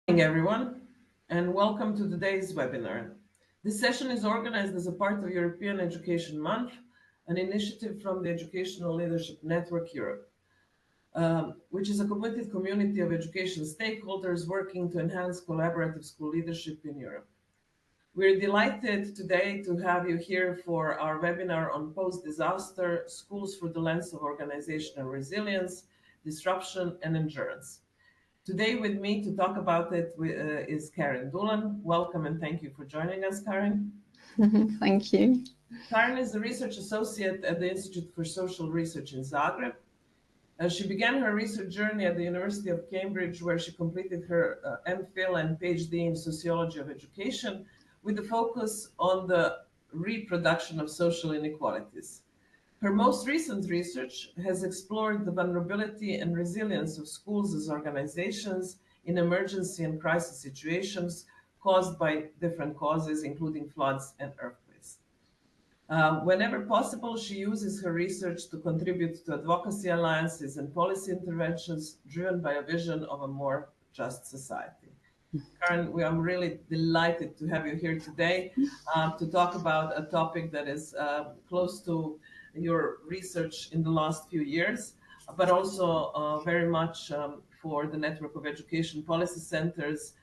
Morning, everyone, and welcome to today's webinar. This session is organized as a part of European Education Month, an initiative from the Educational Leadership Network Europe, which is a committed community of education stakeholders working to enhance collaborative school leadership in Europe. We're delighted today to have you here for our webinar on post-disaster schools through the lens of organizational resilience, disruption, and endurance. Today with me to talk about it is Karen Dulan. Welcome and thank you for joining us, Karen. Thank you. Karen is a research associate at the Institute for Social Research in Zagreb. She began her research journey at the University of Cambridge, where she completed her MPhil and PhD in Sociology of Education, with a focus on the reproduction of social inequalities. Her most recent research has explored the vulnerability and resilience of schools as organizations in emergency and crisis situations caused by different causes, including floods and earthquakes. Whenever possible, she uses her research to contribute to advocacy alliances and policy interventions driven by a vision of a more just society. Karen, I'm really delighted to have you here today to talk about a topic that is close to your research in the last few years, but also very much for the Network of Education Policy Centers,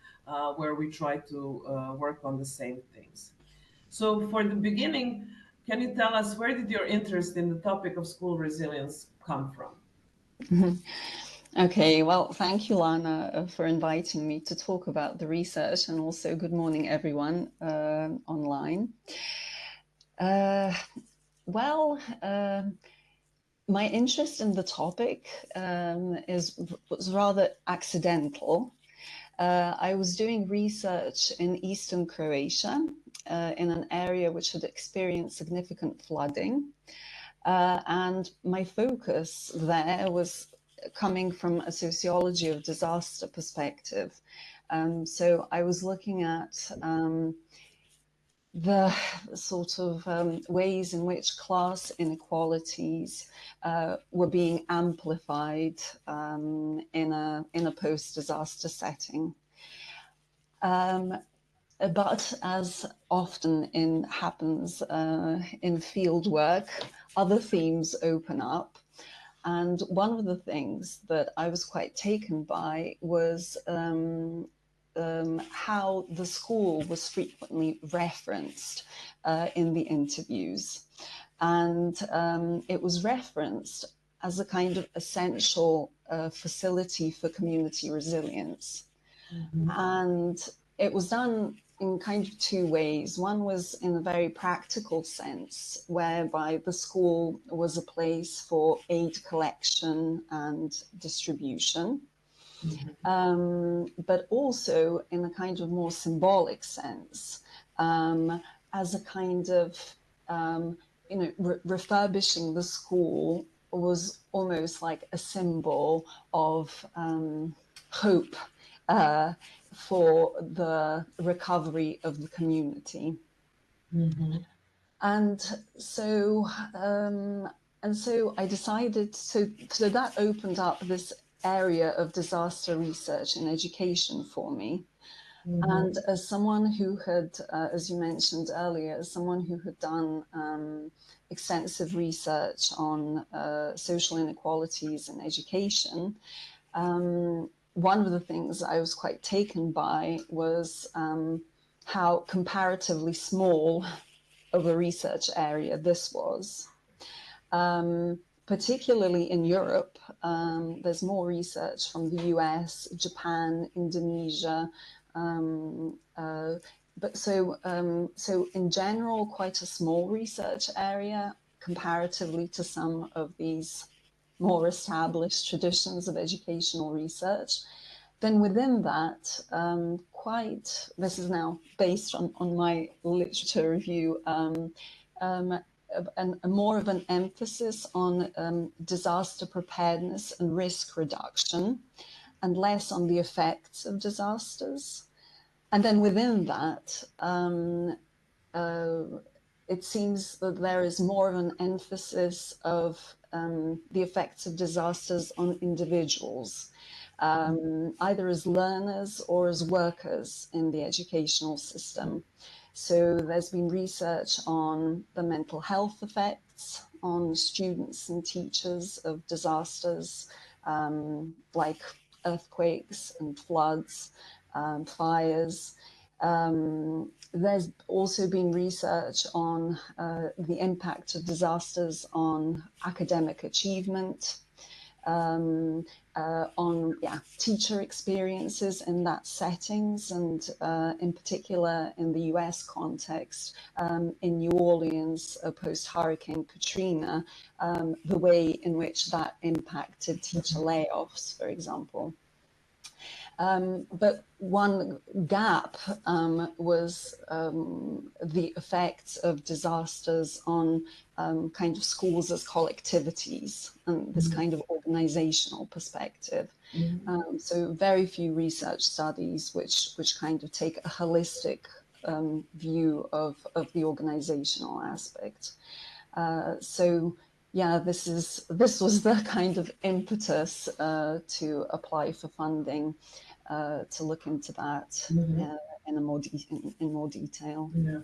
where we try to work on the same things. So for the beginning, can you tell us where did your interest in the topic of school resilience come from? Okay, well, thank you, Lana, for inviting me to talk about the research, and also good morning, everyone online. My interest in the topic was rather accidental. I was doing research in eastern Croatia in an area which had experienced significant flooding. And my focus there was coming from a sociology of disaster perspective. So I was looking at the sort of ways in which class inequalities were being amplified in a post-disaster setting. But as often happens in field work, other themes open up. And one of the things that I was quite taken by was how the school was frequently referenced in the interviews. And it was referenced as a kind of essential facility for community resilience. Mm-hmm. And it was done in kind of two ways. One was in a very practical sense, whereby the school was a place for aid collection and distribution. Mm-hmm. But also in a kind of more symbolic sense, as a kind of, refurbishing the school was almost like a symbol of hope for the recovery of the community. Mm-hmm. And so I decided, so that opened up this area of disaster research and education for me. Mm-hmm. And as someone who had, as you mentioned earlier, as someone who had done extensive research on social inequalities in education, one of the things I was quite taken by was how comparatively small of a research area this was. Particularly in Europe, there's more research from the US, Japan, Indonesia, but so in general, quite a small research area comparatively to some of these more established traditions of educational research. Then within that, this is now based on my literature review, more of an emphasis on disaster preparedness and risk reduction, and less on the effects of disasters. And then within that, it seems that there is more of an emphasis of the effects of disasters on individuals. either as learners or as workers in the educational system. So there's been research on the mental health effects on students and teachers of disasters like earthquakes and floods, fires. There's also been research on the impact of disasters on academic achievement, on teacher experiences in that settings, and in particular in the US context, in New Orleans post-Hurricane Katrina, the way in which that impacted teacher layoffs, for example. But one gap was the effects of disasters on kind of schools as collectivities and this kind of organizational perspective. So very few research studies which kind of take a holistic view of the organizational aspect. So yeah, this was the kind of impetus to apply for funding to look into that in more detail. Yeah,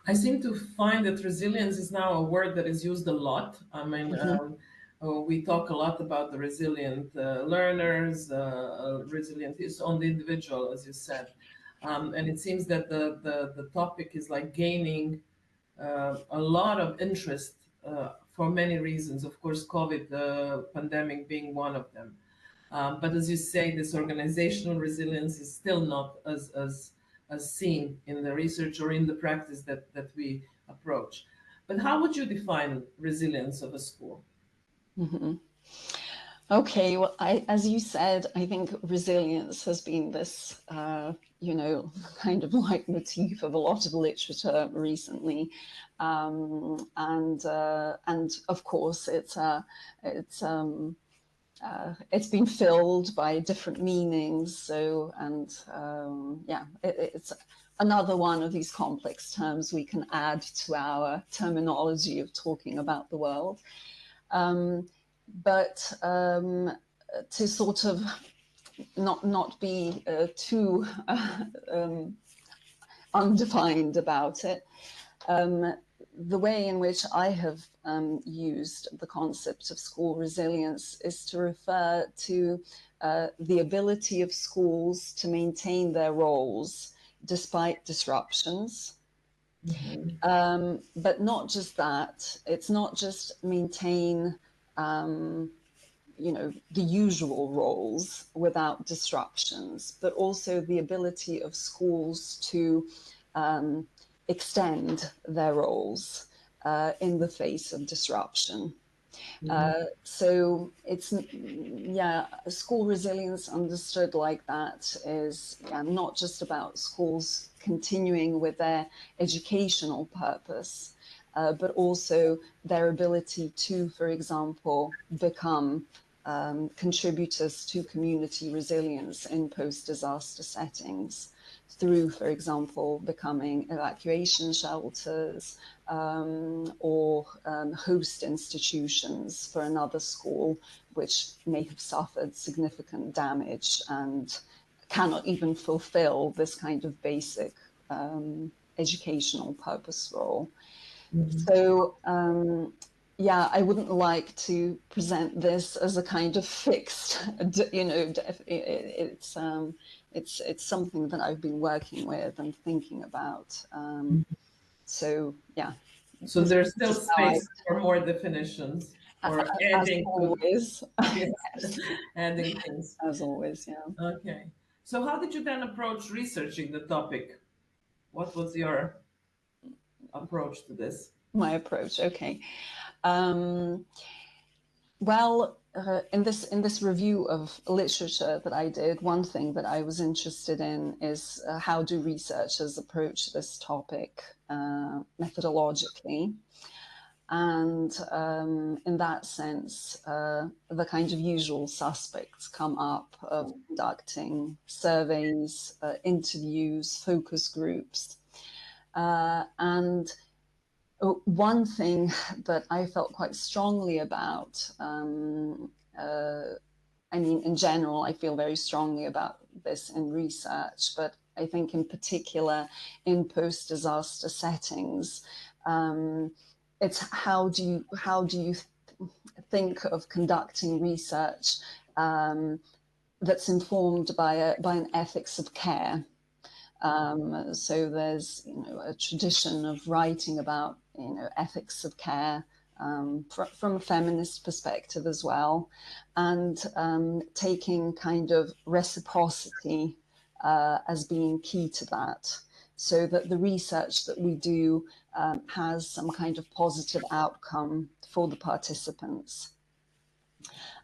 I seem to find that resilience is now a word that is used a lot. I mean, we talk a lot about the resilient learners, resilient is on the individual, as you said, and it seems that the topic is like gaining a lot of interest for many reasons. Of course, COVID, the pandemic being one of them. But as you say, this organizational resilience is still not as seen in the research or in the practice that we approach. But how would you define resilience of a school? Okay, well, as you said, I think resilience has been this, kind of leitmotif of a lot of literature recently, and of course it's been filled by different meanings. So, and it's another one of these complex terms we can add to our terminology of talking about the world. But to sort of not be too undefined about it, the way in which I have used the concept of school resilience is to refer to the ability of schools to maintain their roles despite disruptions. But not just that, it's not just maintain the usual roles without disruptions, but also the ability of schools to extend their roles in the face of disruption. So it's, school resilience understood like that is not just about schools continuing with their educational purpose, but also their ability to, for example, become contributors to community resilience in post-disaster settings through, for example, becoming evacuation shelters or host institutions for another school which may have suffered significant damage and cannot even fulfill this kind of basic educational purpose role. So, I wouldn't like to present this as a kind of fixed, it's something that I've been working with and thinking about. So, yeah. So there's still space for more definitions or adding, as always. Yes, adding things. As always, yeah. Okay. So how did you then approach researching the topic? What was your approach to this? My approach, okay. Well, in this review of literature that I did, one thing that I was interested in is how do researchers approach this topic methodologically, and in that sense, the kind of usual suspects come up of conducting surveys, interviews, focus groups, and one thing that I felt quite strongly about I mean, in general, I feel very strongly about this in research, but I think in particular in post-disaster settings, it's how do you think of conducting research that's informed by an ethics of care. So there's, you know, a tradition of writing about, you know, ethics of care from a feminist perspective as well, and taking kind of reciprocity as being key to that, so that the research that we do has some kind of positive outcome for the participants.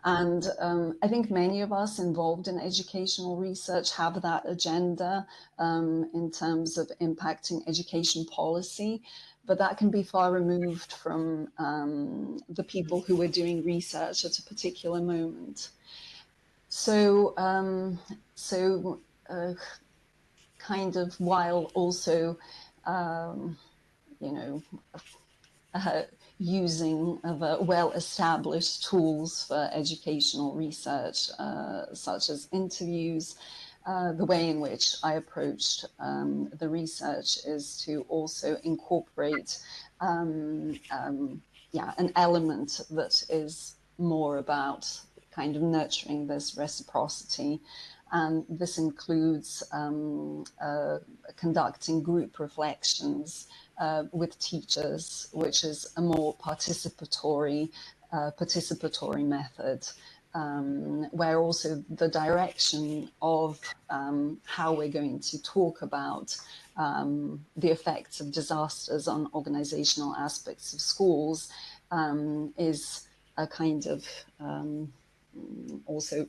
And I think many of us involved in educational research have that agenda in terms of impacting education policy, but that can be far removed from the people who are doing research at a particular moment. So, kind of while also, you know, using well-established tools for educational research, such as interviews. The way in which I approached the research is to also incorporate an element that is more about kind of nurturing this reciprocity. And this includes conducting group reflections with teachers, which is a more participatory method, where also the direction of how we're going to talk about the effects of disasters on organizational aspects of schools is a kind of also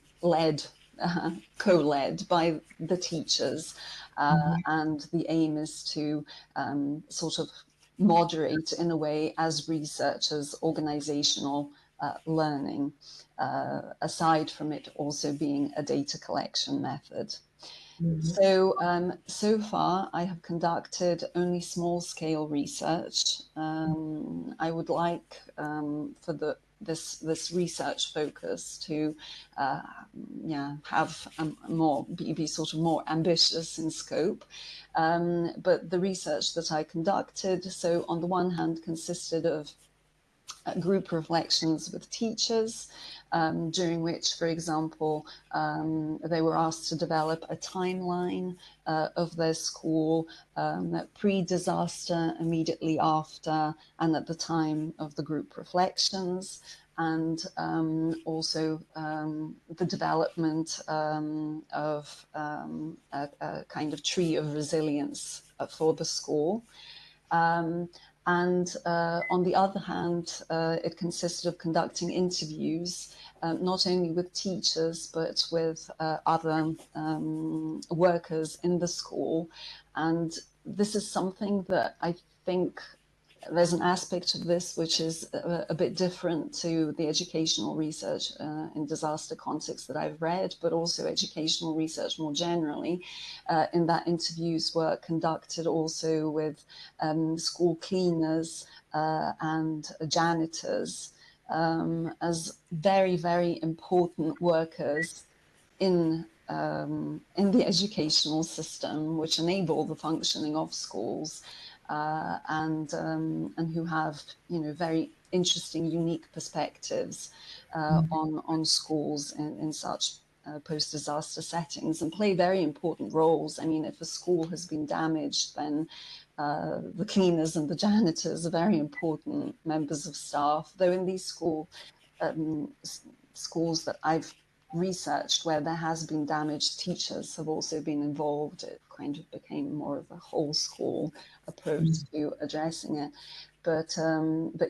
co-led by the teachers. And the aim is to sort of moderate, in a way, as researchers, organizational learning, aside from it also being a data collection method. So far I have conducted only small-scale research. I would like for this research focus to have be sort of more ambitious in scope, but the research that I conducted, so on the one hand, consisted of group reflections with teachers, during which, for example, they were asked to develop a timeline of their school pre-disaster, immediately after, and at the time of the group reflections, and also the development of a kind of tree of resilience for the school. And on the other hand, it consisted of conducting interviews, not only with teachers, but with other workers in the school. And this is something that I think there's an aspect of this which is a bit different to the educational research in disaster context that I've read, but also educational research more generally, in that interviews were conducted also with school cleaners and janitors as very, very important workers in the educational system, which enable the functioning of schools. And who have, you know, very interesting, unique perspectives on schools in such post-disaster settings, and play very important roles. I mean, if a school has been damaged, then the cleaners and the janitors are very important members of staff. Though in these schools that I've researched where there has been damage, teachers have also been involved. It kind of became more of a whole school approach to addressing it. But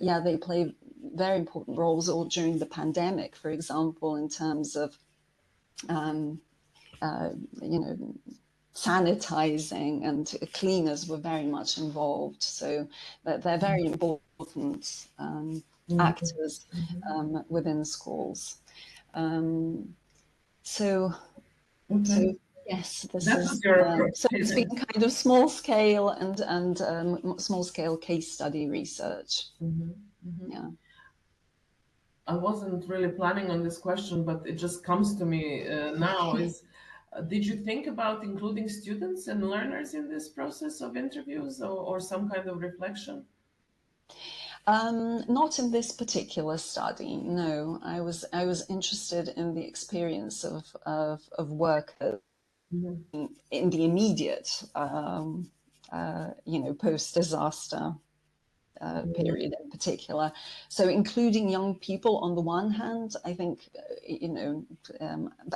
yeah, they play very important roles all during the pandemic, for example, in terms of you know, sanitizing, and cleaners were very much involved. So they're very important actors within schools. So yes, this is so it's been kind of small scale and small scale case study research. Yeah. I wasn't really planning on this question, but it just comes to me now is, did you think about including students and learners in this process of interviews, or some kind of reflection? Not in this particular study, no. I was interested in the experience of workers Mhm. in the immediate, post-disaster Mhm. period in particular. So including young people on the one hand, I think,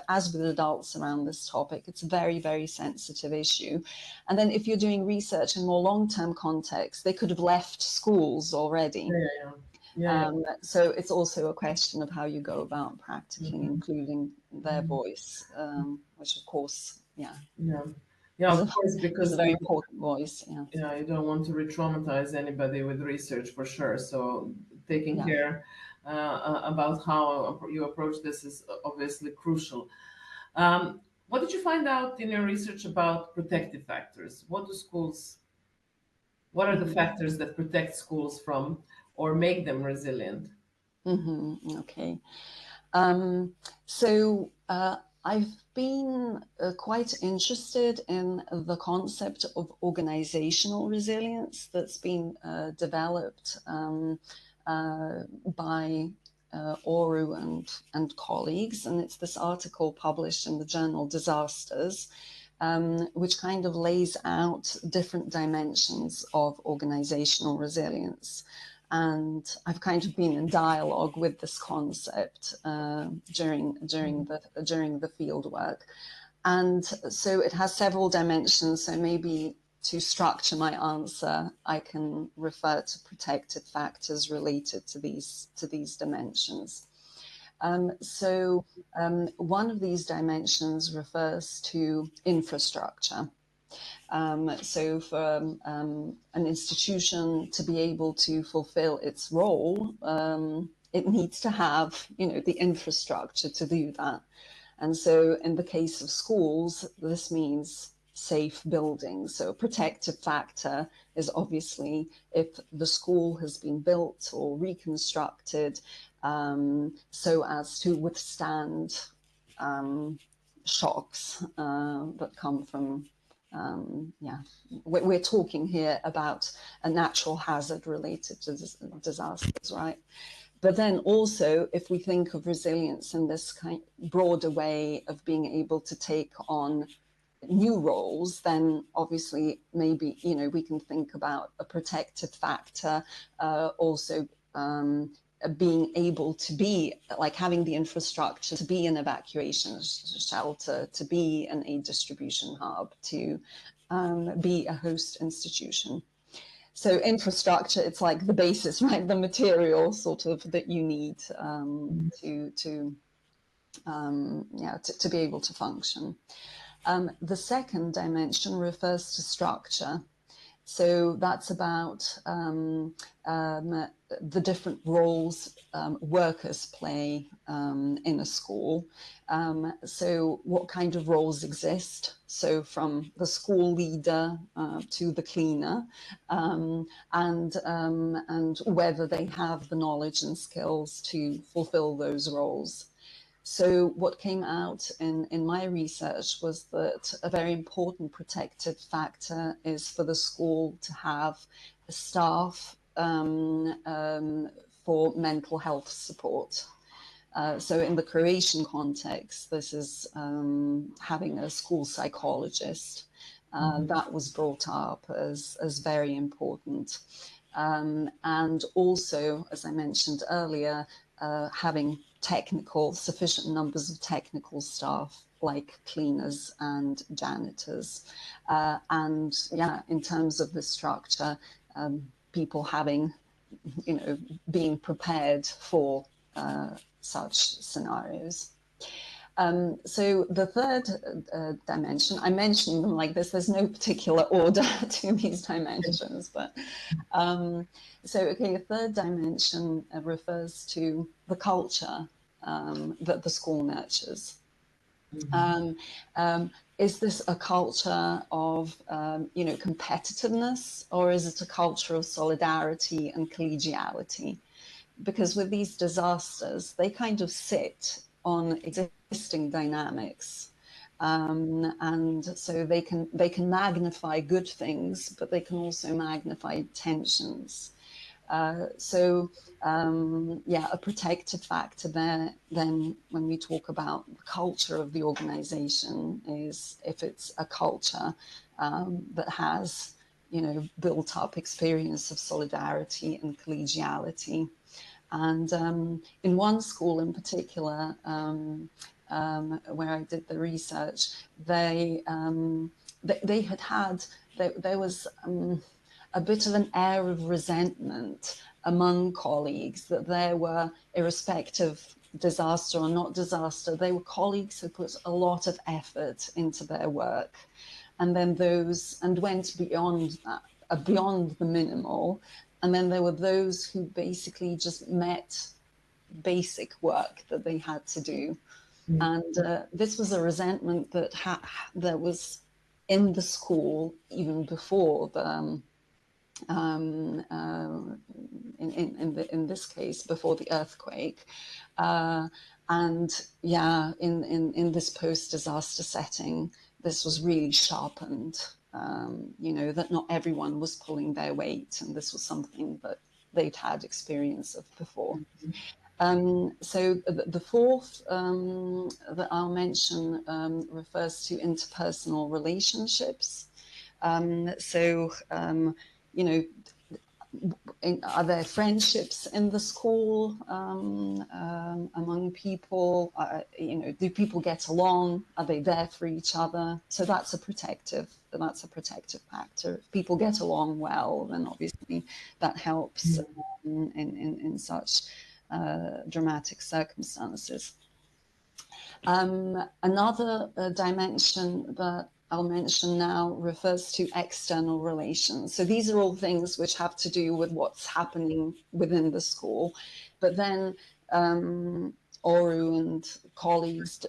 as with adults around this topic, it's a very, very sensitive issue. And then if you're doing research in more long-term context, they could have left schools already. Yeah, yeah, yeah, yeah, So it's also a question of how you go about practically Mhm. including their Mhm. voice, which of course, yeah, Yeah, yeah, is of course, is a because very important voice. Yeah, yeah, you don't want to re-traumatize anybody with research for sure. So taking yeah. care about how you approach this is obviously crucial. What did you find out in your research about protective factors? What are the Mm-hmm. factors that protect schools from or make them resilient? Mm-hmm. Okay. Um, so I've been quite interested in the concept of organizational resilience that's been developed by Oru and colleagues. And it's this article published in the journal Disasters, which kind of lays out different dimensions of organizational resilience. And I've kind of been in dialogue with this concept during the field work, and so it has several dimensions. So maybe to structure my answer, I can refer to protective factors related to these dimensions. One of these dimensions refers to infrastructure. So for an institution to be able to fulfill its role, it needs to have, the infrastructure to do that. And so in the case of schools, this means safe buildings. So a protective factor is obviously if the school has been built or reconstructed so as to withstand shocks that come from we're talking here about a natural hazard related to disasters, right? But then also, if we think of resilience in this kind broader way of being able to take on new roles, then obviously maybe we can think about a protective factor, also being able to be like having the infrastructure to be an evacuation shelter, to be an aid distribution hub, to be a host institution. So infrastructure, it's like the basis, right? The material sort of that you need to be able to function. The second dimension refers to structure. So that's about the different roles workers play in a school. So what kind of roles exist? So from the school leader to the cleaner, and whether they have the knowledge and skills to fulfill those roles. So what came out in my research was that a very important protective factor is for the school to have staff for mental health support. So in the Croatian context, this is having a school psychologist. That was brought up as very important. And also, as I mentioned earlier, having sufficient numbers of technical staff like cleaners and janitors. And yeah, in terms of the structure, people having, being prepared for such scenarios. So the third dimension, I'm mentioning them like this, there's no particular order to these dimensions, but the third dimension refers to the culture that the school nurtures. Um, is this a culture of, competitiveness, or is it a culture of solidarity and collegiality? because with these disasters, they kind of sit on existing dynamics. And so they can magnify good things, but they can also magnify tensions. Yeah, a protective factor there then when we talk about the culture of the organization is if it's a culture that has, built up experience of solidarity and collegiality. And in one school in particular, where I did the research, there was a bit of an air of resentment among colleagues that there were, irrespective disaster or not disaster, they were colleagues who put a lot of effort into their work, and then went beyond that, beyond the minimal. And then there were those who basically just met basic work that they had to do. And this was a resentment that was in the school even before the in this case before the earthquake, and yeah, in this post-disaster setting, this was really sharpened. That not everyone was pulling their weight, and this was something that they'd had experience of before. So the fourth that I'll mention refers to interpersonal relationships. Are there friendships in the school among people? Do people get along? Are they there for each other? So that's a protective factor. If people get along well, then obviously that helps in such dramatic circumstances. Another dimension that I'll mention now refers to external relations. So these are all things which have to do with what's happening within the school. But then Oru and colleagues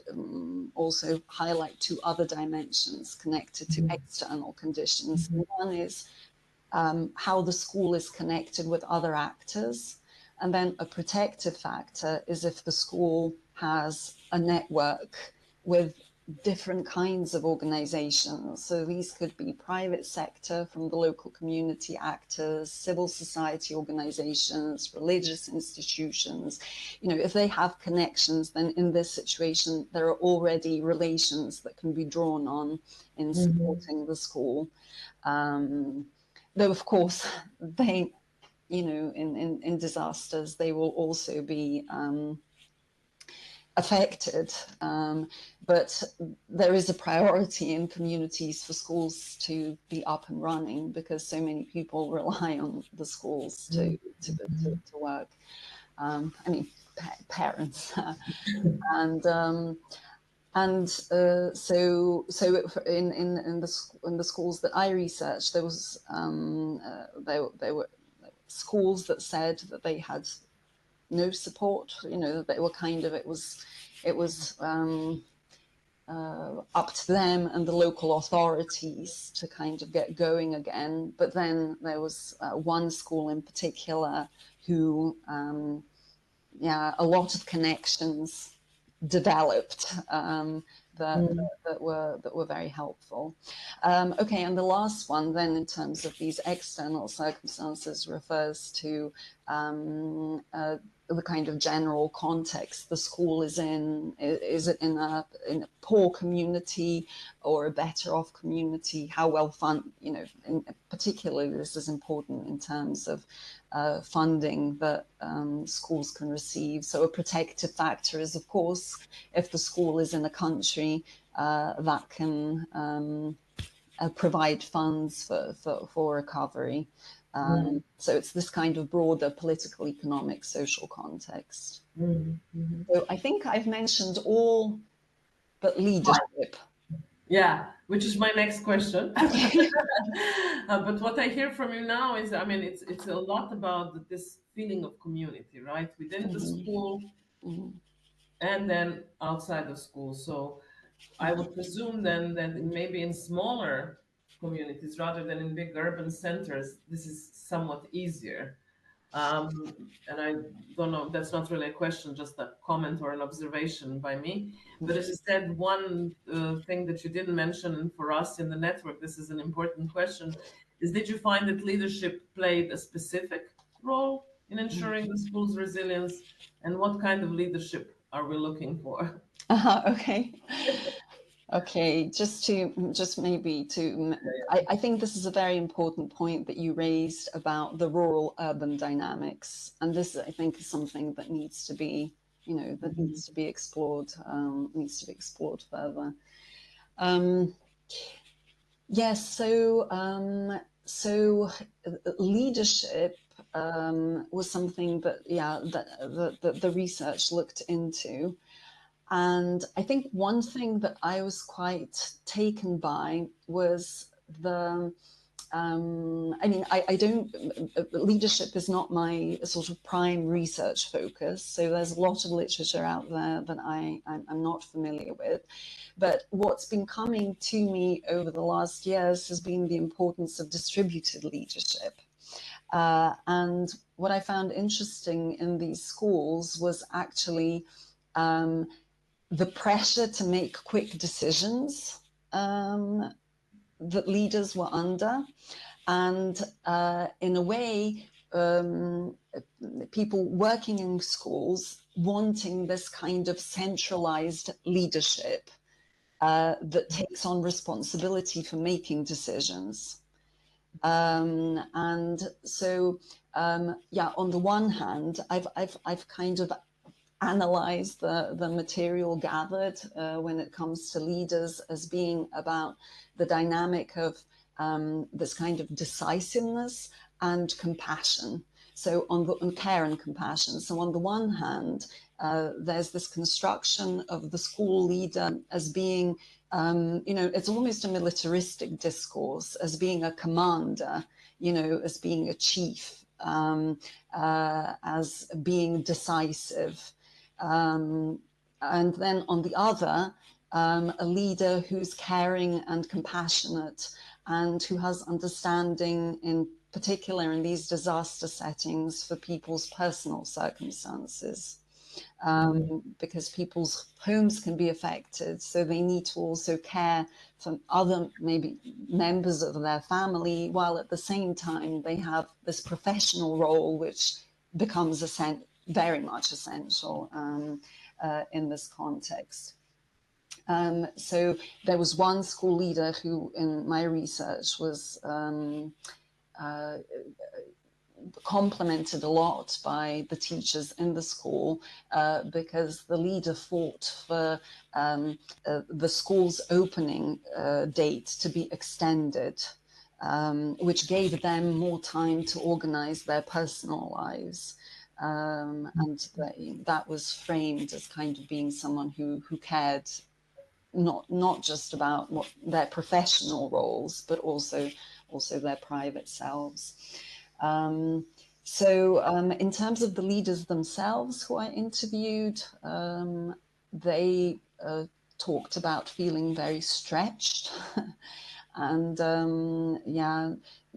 also highlight two other dimensions connected to external conditions. One is how the school is connected with other actors. And then a protective factor is if the school has a network with different kinds of organizations. So these could be private sector from the local community actors, civil society organizations, religious institutions. If they have connections, then in this situation, there are already relations that can be drawn on in supporting the school. Though, of course, they, in disasters, they will also be affected, but there is a priority in communities for schools to be up and running because so many people rely on the schools to work. Parents so in the schools that I researched, there was there were schools that said that they had no support. That they were kind of, it was up to them and the local authorities to kind of get going again. But then there was one school in particular who, a lot of connections developed that were very helpful. Okay, and the last one then, in terms of these external circumstances, refers to the kind of general context the school is in. Is it in a poor community or a better off community? How well funded? Particularly this is important in terms of funding that schools can receive. So a protective factor is, of course, if the school is in a country that can provide funds for recovery. So it's this kind of broader political, economic, social context. So I think I've mentioned all but leadership. Yeah, which is my next question. But what I hear from you now is, it's a lot about this feeling of community, right? Within the school and then outside the school. So I would presume then that maybe in smaller communities rather than in big urban centers, this is somewhat easier. And I don't know, that's not really a question, just a comment or an observation by me. But as you said, one thing that you didn't mention for us in the network, this is an important question, is did you find that leadership played a specific role in ensuring the school's resilience? And what kind of leadership are we looking for? Okay. Okay, just maybe to, I think this is a very important point that you raised about the rural-urban dynamics, and this I think is something that needs to be, that needs to be explored, further. Yes, so leadership was something that, that the research looked into. And I think one thing that I was quite taken by was the, I mean, I don't, leadership is not my sort of prime research focus. So there's a lot of literature out there that I'm not familiar with. But what's been coming to me over the last years has been the importance of distributed leadership. And what I found interesting in these schools was actually the pressure to make quick decisions that leaders were under. And in a way, people working in schools wanting this kind of centralized leadership that takes on responsibility for making decisions. And so, on the one hand, I've kind of analyze the material gathered when it comes to leaders as being about the dynamic of this kind of decisiveness and compassion. So on care and compassion. So on the one hand, there's this construction of the school leader as being, it's almost a militaristic discourse, as being a commander, as being a chief, as being decisive. And then on the other, a leader who's caring and compassionate and who has understanding, in particular in these disaster settings, for people's personal circumstances. Because people's homes can be affected, so they need to also care for other maybe members of their family, while at the same time they have this professional role which becomes very much essential in this context. So there was one school leader who, in my research, was complimented a lot by the teachers in the school because the leader fought for the school's opening date to be extended, which gave them more time to organize their personal lives. And that was framed as kind of being someone who cared not just about their professional roles, but also their private selves. So in terms of the leaders themselves who I interviewed, they talked about feeling very stretched and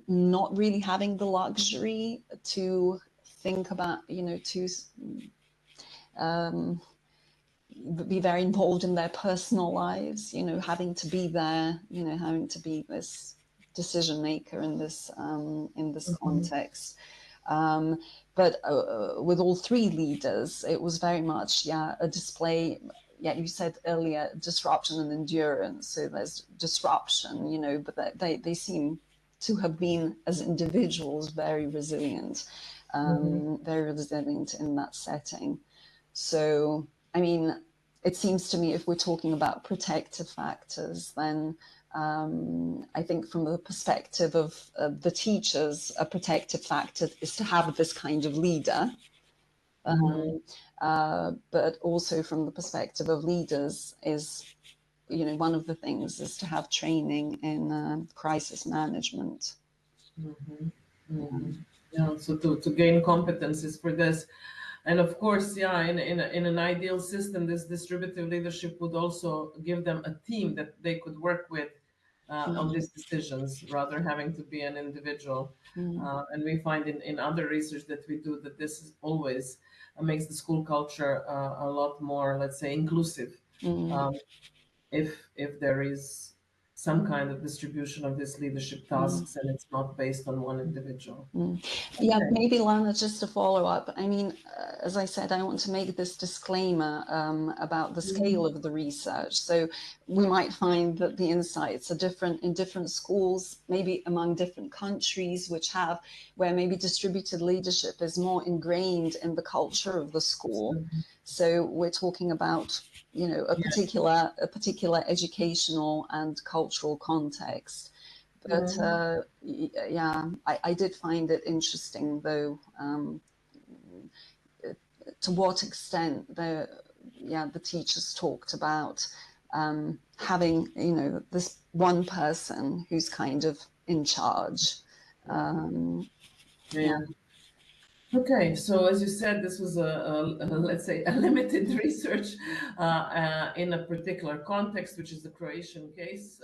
not really having the luxury to think about, to be very involved in their personal lives, having to be there, having to be this decision maker in this context. But with all three leaders, it was very much a display. You said earlier disruption and endurance. So there's disruption, but they seem to have been, as individuals, very resilient, very resilient in that setting. So, I mean, it seems to me if we're talking about protective factors, then I think from the perspective of the teachers, a protective factor is to have this kind of leader. But also from the perspective of leaders is, one of the things is to have training in crisis management. So to gain competencies for this. And of course, in an ideal system, this distributive leadership would also give them a team that they could work with on these decisions, rather having to be an individual. And we find in other research that we do that this is always makes the school culture a lot more, let's say, inclusive. Um, if there is some kind of distribution of these leadership tasks and it's not based on one individual. Yeah, Okay. maybe Lana, just to follow up. I mean, as I said, I want to make this disclaimer about the scale of the research. So we might find that the insights are different in different schools, maybe among different countries, where maybe distributed leadership is more ingrained in the culture of the school. So we're talking about, you know, a particular educational and cultural context. But yeah, I did find it interesting, though, to what extent the teachers talked about having, you know, this one person who's kind of in charge. Yeah. Okay, so as you said, this was let's say, a limited research in a particular context, which is the Croatian case.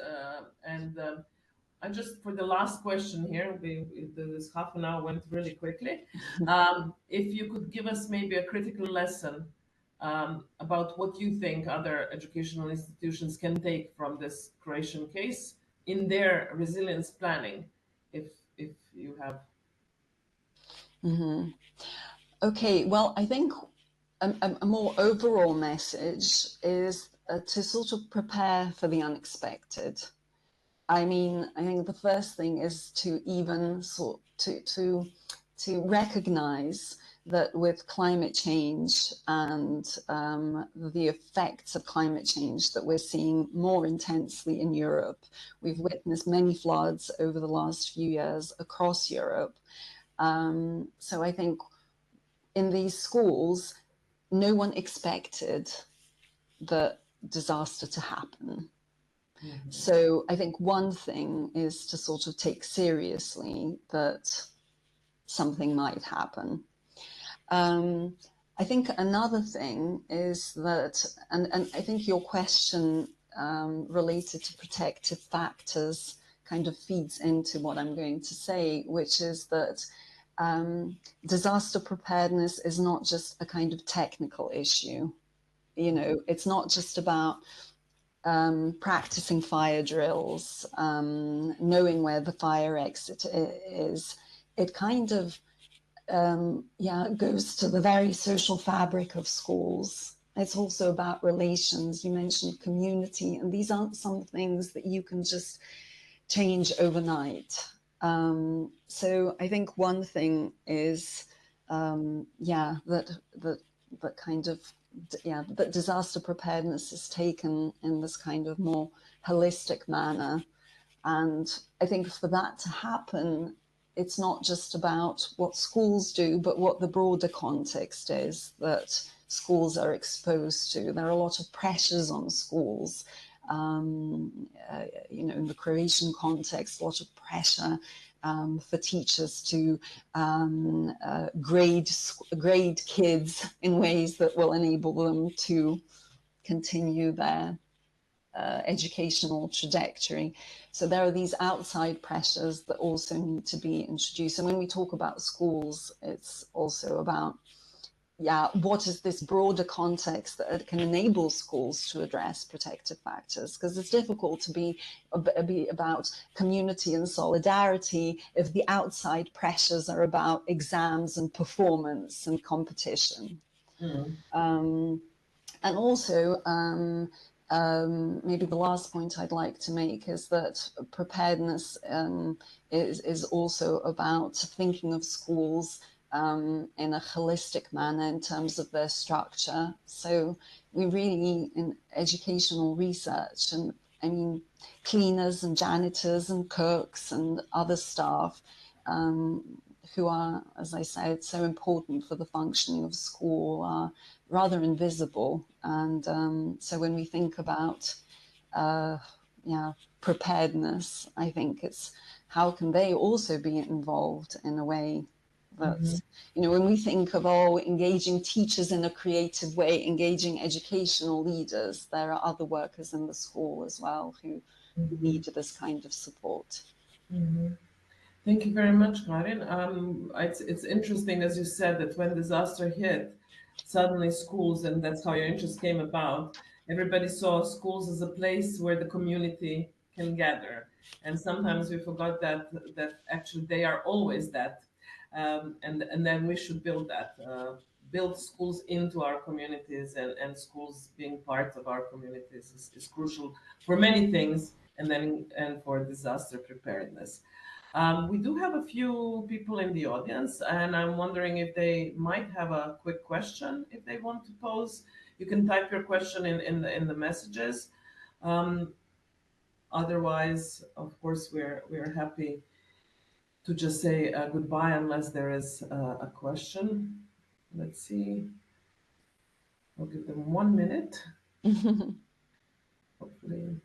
And I just, for the last question here, this half an hour went really quickly. If you could give us maybe a critical lesson about what you think other educational institutions can take from this Croatian case in their resilience planning, if you have. Okay, well, I think a more overall message is to sort of prepare for the unexpected. I mean, I think the first thing is to even to recognize that with climate change and the effects of climate change that we're seeing more intensely in Europe, we've witnessed many floods over the last few years across Europe. So I think in these schools, no one expected the disaster to happen. So I think one thing is to sort of take seriously that something might happen. I think another thing is that, and I think your question related to protective factors kind of feeds into what I'm going to say, which is that disaster preparedness is not just a kind of technical issue. You know, it's not just about practicing fire drills, knowing where the fire exit is. It kind of, goes to the very social fabric of schools. It's also about relations. You mentioned community, and these aren't some things that you can just change overnight. So I think one thing is, that disaster preparedness is taken in this kind of more holistic manner. And I think for that to happen, it's not just about what schools do, but what the broader context is that schools are exposed to. There are a lot of pressures on schools. In the Croatian context, a lot of pressure for teachers to grade kids in ways that will enable them to continue their educational trajectory. So there are these outside pressures that also need to be introduced. And when we talk about schools, it's also about what is this broader context that can enable schools to address protective factors? Because it's difficult to be about community and solidarity if the outside pressures are about exams and performance and competition. And also, maybe the last point I'd like to make is that preparedness is also about thinking of schools in a holistic manner in terms of their structure. So we really, in educational research, and I mean, cleaners and janitors and cooks and other staff who are, as I said, so important for the functioning of school are rather invisible. And so when we think about preparedness, I think it's how can they also be involved in a way that's, when we think of engaging teachers in a creative way, engaging educational leaders, there are other workers in the school as well who need this kind of support. Mhm. Thank you very much, Karin. It's interesting, as you said, that when disaster hit, suddenly schools, and that's how your interest came about, everybody saw schools as a place where the community can gather. And sometimes we forgot that actually they are always that. And then we should build that, build schools into our communities, and schools being part of our communities is crucial for many things, and for disaster preparedness. We do have a few people in the audience, and I'm wondering if they might have a quick question if they want to pose. You can type your question in the messages. Um, Otherwise, of course, we're happy to just say goodbye unless there is a question. Let's see. I'll give them 1 minute. Hopefully.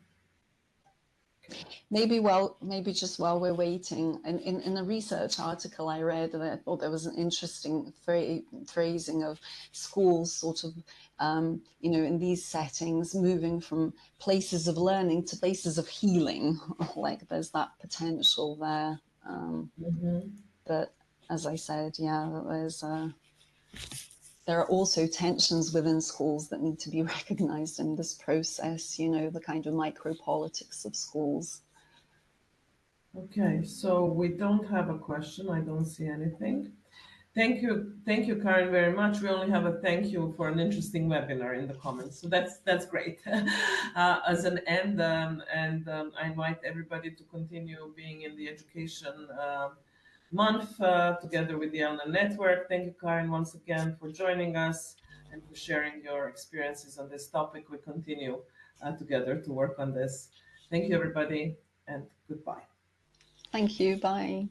Okay. Maybe just while we're waiting, in a research article I read, that I thought there was an interesting phrasing of schools sort of, in these settings, moving from places of learning to places of healing. Like there's that potential there. But as I said, yeah, there are also tensions within schools that need to be recognized in this process, the kind of micropolitics of schools. Okay, so we don't have a question. I don't see anything. Thank you, Karen, very much. We only have a thank you for an interesting webinar in the comments, so that's great. As an end, I invite everybody to continue being in the education month together with the ELNE network. Thank you, Karen, once again for joining us and for sharing your experiences on this topic. We continue together to work on this. Thank you, everybody, and goodbye. Thank you. Bye.